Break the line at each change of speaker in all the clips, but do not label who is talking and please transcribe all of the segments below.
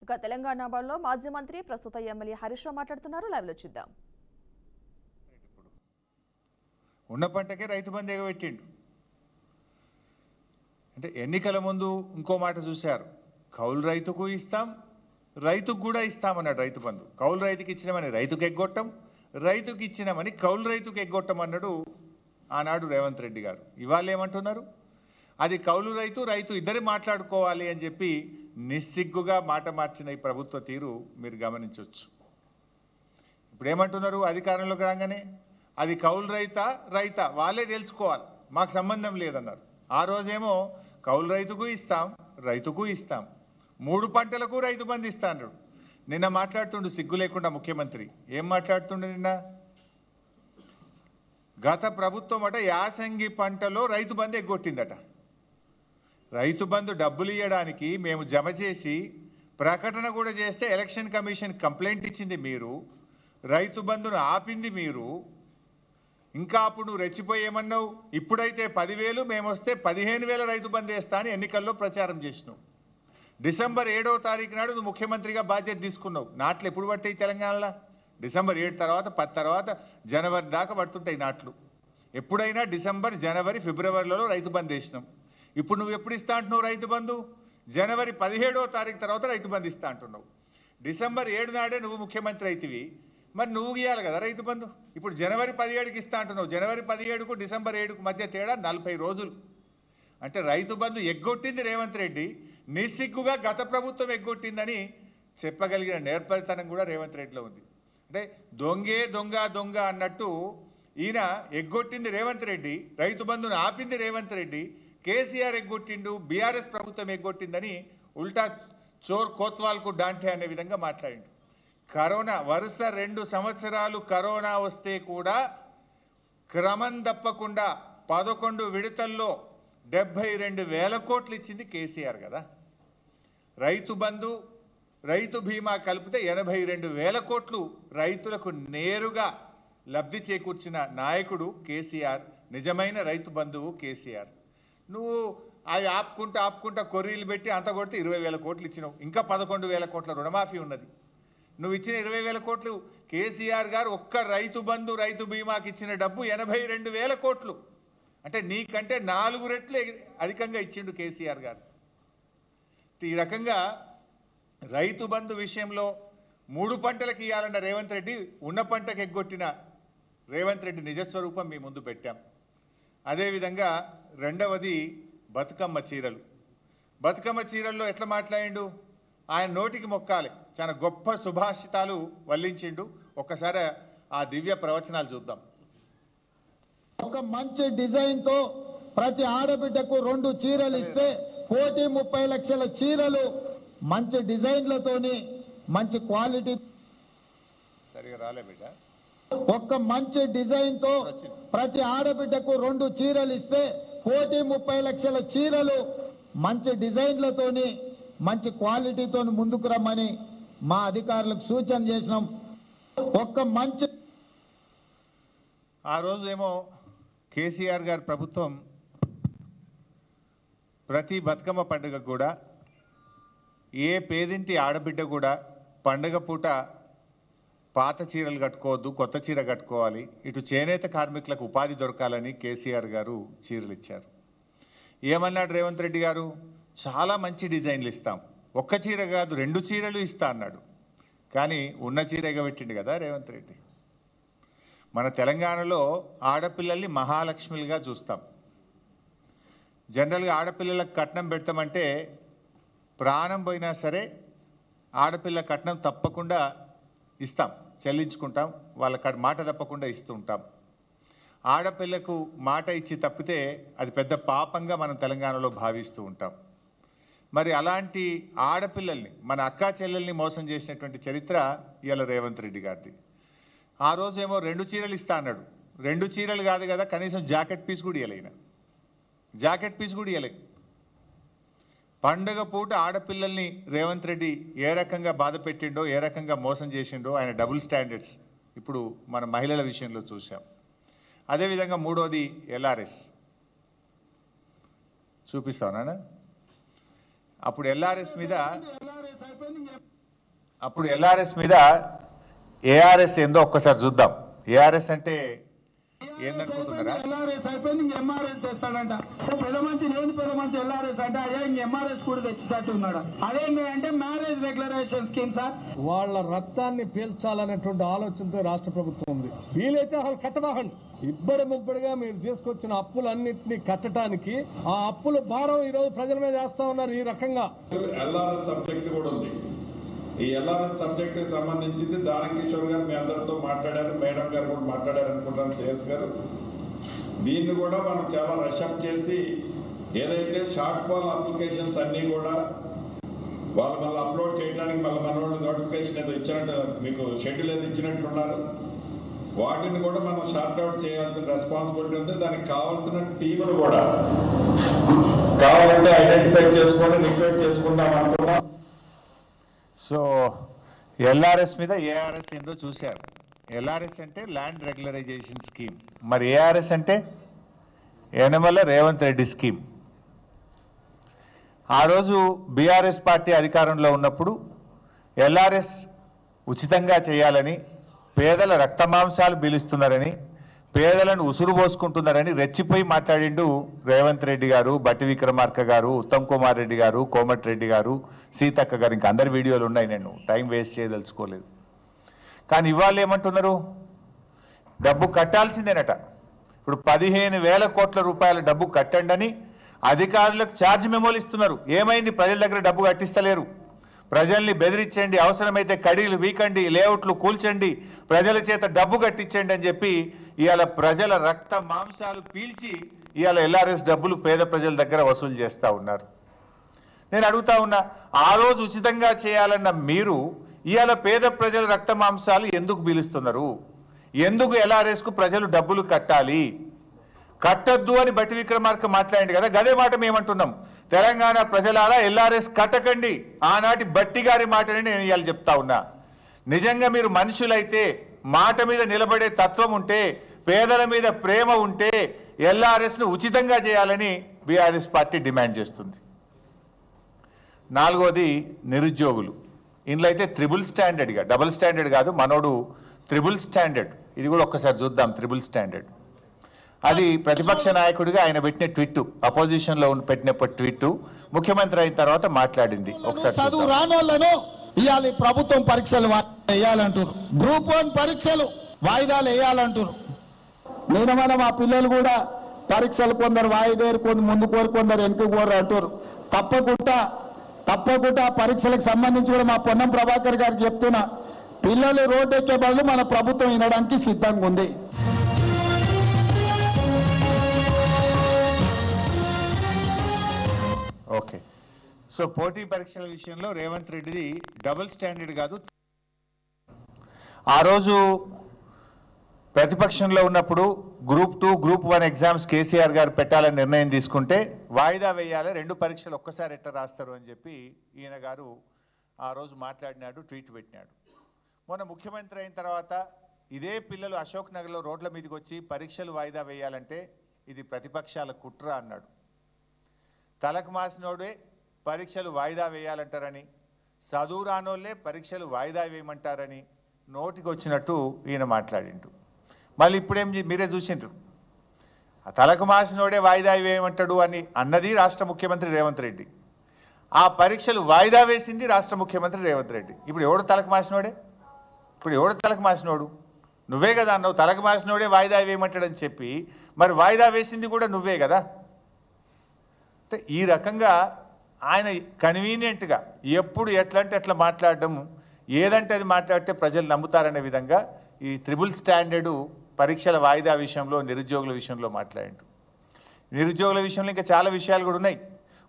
ఇక తెలంగాణ భవన్లో మాజీ మంత్రి ప్రస్తుత ఎమ్మెల్యే హరీష్ రావు మాట్లాడుతున్నారు. లైవ్ లో చూద్దాం.
ఉన్న పంటకే రైతు బంధు ఎగబెట్టిండు. అంటే ఎన్నికల ముందు ఇంకో మాట చూశారు, కౌలు రైతుకు ఇస్తాం, రైతుకు కూడా ఇస్తామన్నాడు రైతు బంధు. కౌలు రైతుకి ఇచ్చినామని రైతుకు ఎగ్గొట్టం, రైతుకి ఇచ్చినామని కౌలు రైతుకు ఎగ్గొట్టం అన్నాడు ఆనాడు రేవంత్ రెడ్డి గారు. ఇవాళ ఏమంటున్నారు, అది కౌలు రైతు రైతు ఇద్దరు మాట్లాడుకోవాలి అని చెప్పి నిస్సిగ్గుగా మాట మార్చిన ఈ ప్రభుత్వ తీరు మీరు గమనించవచ్చు. ఇప్పుడు ఏమంటున్నారు, అధికారంలోకి రాగానే అది కౌలు రైతా వాళ్ళే తెలుసుకోవాలి, మాకు సంబంధం లేదన్నారు. ఆ రోజేమో కౌలు రైతుకు ఇస్తాం, రైతుకు ఇస్తాం, 3 పంటలకు రైతు బంధు ఇస్తా అన్నాడు. నిన్న మాట్లాడుతుండు సిగ్గు లేకుండా ముఖ్యమంత్రి. ఏం మాట్లాడుతుండు నిన్న, గత ప్రభుత్వం అట యాసంగి పంటలో రైతు బంధు ఎగ్గొట్టిందట. రైతు బంధు డబ్బులు ఇవ్వడానికి మేము జమ చేసి ప్రకటన కూడా చేస్తే ఎలక్షన్ కమిషన్ కంప్లైంట్ ఇచ్చింది మీరు, రైతు బంధును ఆపింది మీరు. ఇంకా అప్పుడు నువ్వు రెచ్చిపోయేమన్నావు, ఇప్పుడైతే 10,000 మేము వస్తే 15,000 రైతు బంధు వేస్తా అని ఎన్నికల్లో ప్రచారం చేసినావు. డిసెంబర్ 7వ తారీఖు నాడు నువ్వు ముఖ్యమంత్రిగా బాధ్యత తీసుకున్నావు. నాట్లు ఎప్పుడు పడతాయి తెలంగాణలో? డిసెంబర్ 7 తర్వాత 10 తర్వాత జనవరి దాకా పడుతుంటాయి నాట్లు. ఎప్పుడైనా డిసెంబర్, జనవరి, ఫిబ్రవరిలో రైతు బంధు వేసినాం. ఇప్పుడు నువ్వు ఎప్పుడు ఇస్తా అంటున్నావు రైతు బంధు? జనవరి 17వ తారీఖు తర్వాత రైతు బంధు ఇస్తా అంటున్నావు. డిసెంబర్ 7 నాడే నువ్వు ముఖ్యమంత్రి అవుతివి, మరి నువ్వు ఇవ్వాలి కదా రైతు బంధు. ఇప్పుడు జనవరి 17కి ఇస్తా అంటున్నావు. జనవరి 17కు డిసెంబర్ 7కు మధ్య తేడా 40 రోజులు. అంటే రైతు బంధు ఎగ్గొట్టింది రేవంత్ రెడ్డి, నిస్సిగ్గుగా గత ప్రభుత్వం ఎగ్గొట్టిందని చెప్పగలిగిన నేర్పరితనం కూడా రేవంత్ రెడ్డిలో ఉంది. అంటే దొంగే దొంగ దొంగ అన్నట్టు ఈయన ఎగ్గొట్టింది రేవంత్ రెడ్డి, రైతు బంధును ఆపింది రేవంత్ రెడ్డి, కేసీఆర్ ఎగ్గొట్టిండు, బీఆర్ఎస్ ప్రభుత్వం ఎగ్గొట్టిందని ఉల్టా చోర్ కోత్వాల్కు డాంటే అనే విధంగా మాట్లాడిండు. కరోనా వరుస 2 సంవత్సరాలు కరోనా వస్తే కూడా క్రమం తప్పకుండా 11 విడతల్లో 72,000 కోట్లు ఇచ్చింది కేసీఆర్ కదా. రైతు బంధు, రైతు బీమా కలిపితే 82,000 కోట్లు రైతులకు నేరుగా లబ్ధి చేకూర్చిన నాయకుడు కేసీఆర్, నిజమైన రైతు బంధువు కేసీఆర్. నువ్వు అవి ఆపుకుంటా కొర్రీలు పెట్టి అంత కొడితే 20,000 కోట్లు ఇచ్చినావు. ఇంకా 11,000 కోట్ల రుణమాఫీ ఉన్నది. నువ్వు ఇచ్చిన 20,000 కోట్లు కేసీఆర్ గారు ఒక్క రైతు బంధు, రైతు బీమాకి ఇచ్చిన డబ్బు 82,000 కోట్లు. అంటే నీకంటే 4 రెట్లు అధికంగా ఇచ్చిండు కేసీఆర్ గారు. ఈ రకంగా రైతు బంధు విషయంలో 3 పంటలకు ఇవ్వాలన్న రేవంత్ రెడ్డి, ఉన్న పంటకు ఎగ్గొట్టిన రేవంత్ రెడ్డి నిజస్వరూపం మీ ముందు పెట్టాం. అదేవిధంగా రెండవది బతుకమ్మ చీరలు. బతుకమ్మ చీరల్లో ఎట్లా మాట్లాడిండు, ఆయన నోటికి మొక్కాలి, చాలా గొప్ప సుభాషితాలు వల్లించిండు. ఒక్కసారి ఆ దివ్య ప్రవచనాలు చూద్దాం.
ఒక మంచి డిజైన్తో ప్రతి ఆడబిడ్డకు 2 చీరలు ఇస్తే 30 లక్షల చీరలు మంచి డిజైన్లతోని మంచి క్వాలిటీ.
సరిగా రాలే బిడ్డ.
ఒక్క మంచి డిజైన్తో ప్రతి ఆడబిడ్డకు 2 చీరలు ఇస్తే 30 లక్షల చీరలు మంచి డిజైన్లతోని మంచి క్వాలిటీతో ముందుకు రమ్మని మా అధికారులకు సూచన చేసినాం. ఒక్క మంచి
ఆ రోజు ఏమో కేసీఆర్ గారి ప్రభుత్వం ప్రతి బతుకమ్మ పండుగ కూడా ఏ పేదింటి ఆడబిడ్డ కూడా పండుగ పూట పాత చీరలు కట్టుకోవద్దు, కొత్త చీర కట్టుకోవాలి, ఇటు చేనేత కార్మికులకు ఉపాధి దొరకాలని కేసీఆర్ గారు చీరలు ఇచ్చారు. ఏమన్నాడు రేవంత్ రెడ్డి గారు, చాలా మంచి డిజైన్లు ఇస్తాం, ఒక్క చీర కాదు 2 చీరలు ఇస్తా అన్నాడు. కానీ ఉన్న చీర ఎగబెట్టిండు కదా రేవంత్ రెడ్డి. మన తెలంగాణలో ఆడపిల్లల్ని మహాలక్ష్మిలుగా చూస్తాం. జనరల్గా ఆడపిల్లలకు కట్నం పెడతామంటే ప్రాణం పోయినా సరే ఆడపిల్ల కట్నం తప్పకుండా ఇస్తాం, చెల్లించుకుంటాం, వాళ్ళ మాట తప్పకుండా ఇస్తూ ఉంటాం. ఆడపిల్లకు మాట ఇచ్చి తప్పితే అది పెద్ద పాపంగా మనం తెలంగాణలో భావిస్తూ ఉంటాం. మరి అలాంటి ఆడపిల్లల్ని, మన అక్కా చెల్లెల్ని మోసం చేసినటువంటి చరిత్ర ఇవాళ రేవంత్ రెడ్డి గారిది. ఆ రోజేమో 2 చీరలు ఇస్తా అన్నాడు. 2 చీరలు కాదు కదా, కనీసం జాకెట్ పీస్ కూడా ఇవ్వలేన. జాకెట్ పీస్ కూడా ఇవ్వలే. పండుగ పూట ఆడపిల్లల్ని రేవంత్ రెడ్డి ఏ రకంగా బాధ పెట్టిండో, ఏ రకంగా మోసం చేసిండో ఆయన డబుల్ స్టాండర్డ్స్ ఇప్పుడు మన మహిళల విషయంలో చూసాం. అదేవిధంగా మూడోది ఎల్ఆర్ఎస్ చూపిస్తావు నాన్న. అప్పుడు ఎల్ఆర్ఎస్ మీద అప్పుడు ఎల్ఆర్ఎస్ మీద ఏఆర్ఎస్ ఏందో ఒక్కసారి చూద్దాం. ఏఆర్ఎస్ అంటే ఏందనుకుంటున్నారా?
ఎల్ఆర్ఎస్ అయిపోయింది, ఇంక ఎంఆర్ఎస్ తెస్తాడంట. పెద్ద మంచి లేదు, పెద్ద మంచి ఎల్ఆర్ఎస్ అంటే అదే ఇంక ఎంఆర్ఎస్ కూడా తెచ్చేటట్టు ఉన్నాడు. అదేంటి అంటే మ్యారేజ్ రెగ్యులరైజేషన్ స్కీమ్ సార్.
వాళ్ళ రక్తాన్ని పీల్చాలనేటువంటి ఆలోచనతో రాష్ట్ర ప్రభుత్వం ఉంది. వీలైతే అసలు కట్టబాకండి. ఇబ్బడి ముబ్బడిగా మీరు తీసుకొచ్చిన అప్పులన్నింటినీ కట్టడానికి ఆ అప్పుల భారం ఈరోజు ప్రజల మీద వేస్తా ఉన్నారు. ఈ రకంగా
ఎల్ఆర్ఎస్ సబ్జెక్ట్ కూడా ఉంది. ఈ ఎల్ఆర్ఎస్ సబ్జెక్ట్ సంబంధించింది దానకిషోర్ గారు మీ అందరితో మాట్లాడారు, మేడం గారు కూడా మాట్లాడారు అనుకుంటాను, సిఎస్ గారు. దీన్ని కూడా మనం చాలా రషప్ చేసి ఏదైతే షార్ట్ ఫాల్ అప్లికేషన్స్ అన్నీ కూడా వాళ్ళు మళ్ళీ అప్లోడ్ చేయడానికి మళ్ళీ మన వాళ్ళు నోటిఫికేషన్ ఏదో ఇచ్చినట్టు మీకు షెడ్యూల్ ఏదో ఇచ్చినట్లున్నారు. వాటిని కూడా మనం షార్ట్ అవుట్ చేయాల్సిన రెస్పాన్సిబిలిటీ ఉంది. దానికి కావాల్సిన టీములు కూడా కావాలంటే ఐడెంటిఫై చేసుకొని రిక్రూట్ చేసుకుందాం అనుకున్నాం.
సో ఎల్ఆర్ఎస్ మీద ఏఆర్ఎస్ ఏందో చూశారు. ఎల్ఆర్ఎస్ అంటే ల్యాండ్ రెగ్యులరైజేషన్ స్కీమ్, మరి ఏఆర్ఎస్ అంటే యనమల రేవంత్ రెడ్డి స్కీమ్. ఆ రోజు బీఆర్ఎస్ పార్టీ అధికారంలో ఉన్నప్పుడు ఎల్ఆర్ఎస్ ఉచితంగా చేయాలని, పేదల రక్తమాంసాలు పీలుస్తున్నారని, పేదలను ఉసురు పోసుకుంటున్నారని రెచ్చిపోయి మాట్లాడిండు రేవంత్ రెడ్డి గారు, బట్టి విక్రమార్క గారు, ఉత్తమ్ కుమార్ రెడ్డి గారు, కోమటిరెడ్డి గారు, సీతక్క గారు. ఇంకా అందరి వీడియోలు ఉన్నాయి, నేను టైం వేస్ట్ చేయదలుచుకోలేదు. కానీ ఇవాళ ఏమంటున్నారు? డబ్బు కట్టాల్సిందేనట. ఇప్పుడు 15,000 కోట్ల రూపాయల డబ్బు కట్టండి అని అధికారులకు ఛార్జ్ మెమోలు ఇస్తున్నారు. ఏమైంది? ప్రజల దగ్గర డబ్బు కట్టిస్తలేరు. ప్రజల్ని బెదిరించండి, అవసరమైతే కడీలు వీకండి, లేఅవుట్లు కూల్చండి, ప్రజల చేత డబ్బు కట్టించండి అని చెప్పి ఇవాళ ప్రజల రక్త మాంసాలు పీల్చి ఇవాళ ఎల్ఆర్ఎస్ డబ్బులు పేద ప్రజల దగ్గర వసూలు చేస్తూ ఉన్నారు. నేను అడుగుతా ఉన్నా, ఆ రోజు ఉచితంగా చేయాలన్న మీరు ఇవాళ పేద ప్రజల రక్త మాంసాలు ఎందుకు పీలుస్తున్నారు? ఎందుకు ఎల్ఆర్ఎస్కు ప్రజలు డబ్బులు కట్టాలి? కట్టద్దు అని బట్టి విక్రమార్క మాట్లాడింది కదా, గదే మాట మేమంటున్నాం. తెలంగాణ ప్రజలారా ఎల్ఆర్ఎస్ కట్టకండి. ఆనాటి బట్టి గారి మాటని నేను ఇవాళ చెప్తా ఉన్నా. నిజంగా మీరు మనుషులైతే, మాట మీద నిలబడే తత్వం ఉంటే, పేదల మీద ప్రేమ ఉంటే ఎల్ఆర్ఎస్ను ఉచితంగా చేయాలని బీఆర్ఎస్ పార్టీ డిమాండ్ చేస్తుంది. 4వది నిరుద్యోగులు. ఇందులో అయితే త్రిబుల్ స్టాండర్డ్గా, డబుల్ స్టాండర్డ్ కాదు, మనోడు త్రిబుల్ స్టాండర్డ్. ఇది కూడా ఒక్కసారి చూద్దాం. త్రిబుల్ స్టాండర్డ్ అది ప్రతిపక్ష నాయకుడిగా ఆయన పెట్టిన ట్వీట్, అపోజిషన్లో పెట్టినప్పుడు ట్వీట్, ముఖ్యమంత్రి అయిన తర్వాత మాట్లాడింది. ఒకసారి
చదువు రానోళ్లను ఇవాళ ప్రభుత్వం పరీక్షలు వేయాలంటారు, గ్రూప్ 1 పరీక్షలు వాయిదాలు వేయాలంటారు. నేను మన మా పిల్లలు కూడా పరీక్షలు కొందరు వాయిదేరు, కొందరు ముందు కోరు, కొందరు వెనుక కోరు అంటారు. తప్పకుండా పరీక్షలకు సంబంధించి కూడా మా పొన్నం ప్రభాకర్ గారికి చెప్తున్నా, పిల్లలు రోడ్డు ఎక్కే బదులు మన ప్రభుత్వం వినడానికి సిద్ధంగా ఉంది.
ఓకే. సో పోటీ పరీక్షల విషయంలో రేవంత్ రెడ్డిది డబుల్ స్టాండర్డ్ కాదు. ఆ రోజు ప్రతిపక్షంలో ఉన్నప్పుడు గ్రూప్ 2, గ్రూప్ 1 ఎగ్జామ్స్ కేసీఆర్ గారు పెట్టాలని నిర్ణయం తీసుకుంటే వాయిదా వేయాలి, 2 పరీక్షలు ఒక్కసారి ఎట్లా రాస్తారు అని చెప్పి ఈయన గారు ఆ రోజు మాట్లాడినాడు, ట్వీట్ పెట్టినాడు. మొన్న ముఖ్యమంత్రి అయిన తర్వాత ఇదే పిల్లలు అశోక్ నగర్లో రోడ్ల మీదకి వచ్చి పరీక్షలు వాయిదా వేయాలంటే ఇది ప్రతిపక్షాల కుట్ర అన్నాడు. తలకు మాసినోడే పరీక్షలు వాయిదా వేయాలంటారని, చదువు రానోళ్ళే పరీక్షలు వాయిదా వేయమంటారని నోటికి వచ్చినట్టు ఈయన మాట్లాడిండు. మళ్ళీ ఇప్పుడేం మీరే చూసిండ్రు, తలకు మాసినోడే వాయిదా వేయమంటాడు అని అన్నది రాష్ట్ర ముఖ్యమంత్రి రేవంత్ రెడ్డి. ఆ పరీక్షలు వాయిదా వేసింది రాష్ట్ర ముఖ్యమంత్రి రేవంత్ రెడ్డి. ఇప్పుడు ఎవడు తలకు మాసినోడే? ఇప్పుడు ఎవడు తలకు మాసినోడు? నువ్వే కదా అన్నావు, తలకు మాసినోడే వాయిదా వేయమంటాడని చెప్పి. మరి వాయిదా వేసింది కూడా నువ్వే కదా. అంటే ఈ రకంగా ఆయన కన్వీనియంట్గా ఎప్పుడు ఎట్లంటే అట్లా మాట్లాడడం, ఏదంటే అది మాట్లాడితే ప్రజలు నమ్ముతారనే విధంగా ఈ త్రిబుల్ స్టాండర్డు పరీక్షల వాయిదా విషయంలో, నిరుద్యోగుల విషయంలో మాట్లాడిండు. నిరుద్యోగుల విషయంలో ఇంకా చాలా విషయాలు కూడా ఉన్నాయి.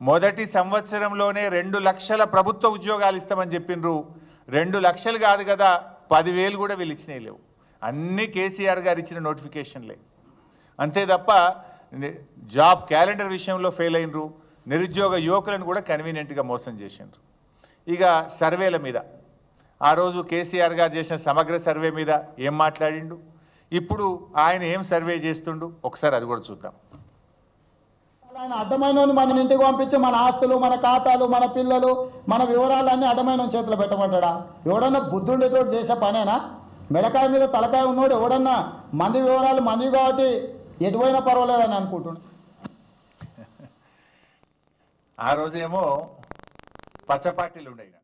మొదటి సంవత్సరంలోనే 2 లక్షల ప్రభుత్వ ఉద్యోగాలు ఇస్తామని చెప్పిండ్రు. 2 లక్షలు కాదు కదా, 10,000 కూడా వీళ్ళు ఇచ్చినవి లేవు. అన్నీ కేసీఆర్ గారు ఇచ్చిన నోటిఫికేషన్లే. అంతే తప్ప జాబ్ క్యాలెండర్ విషయంలో ఫెయిల్ అయినరు. నిరుద్యోగ యువకులను కూడా కన్వీనియంట్గా మోసం చేసిండ్రు. ఇక సర్వేల మీద ఆ రోజు కేసీఆర్ గారు చేసిన సమగ్ర సర్వే మీద ఏం మాట్లాడిండు, ఇప్పుడు ఆయన ఏం సర్వే చేస్తుండు ఒకసారి అది కూడా చూద్దాం.
ఆయన అడ్డమైన మన ఇంటికి పంపించి మన ఆస్తులు మన ఖాతాలు మన పిల్లలు మన వివరాలన్నీ అడ్డమైన చేతిలో పెట్టమంటాడా? ఎవడన్నా బుద్ధుండేటోడు చేసే పనేనా? మెడకాయ మీద తలకాయ ఉన్నోడు ఎవడన్నా మంది వివరాలు మంది కాబట్టి ఎటువైనా పర్వాలేదని అనుకుంటున్నాడు.
ఆ రోజేమో పచ్చ పార్టీలు ఉండేవి.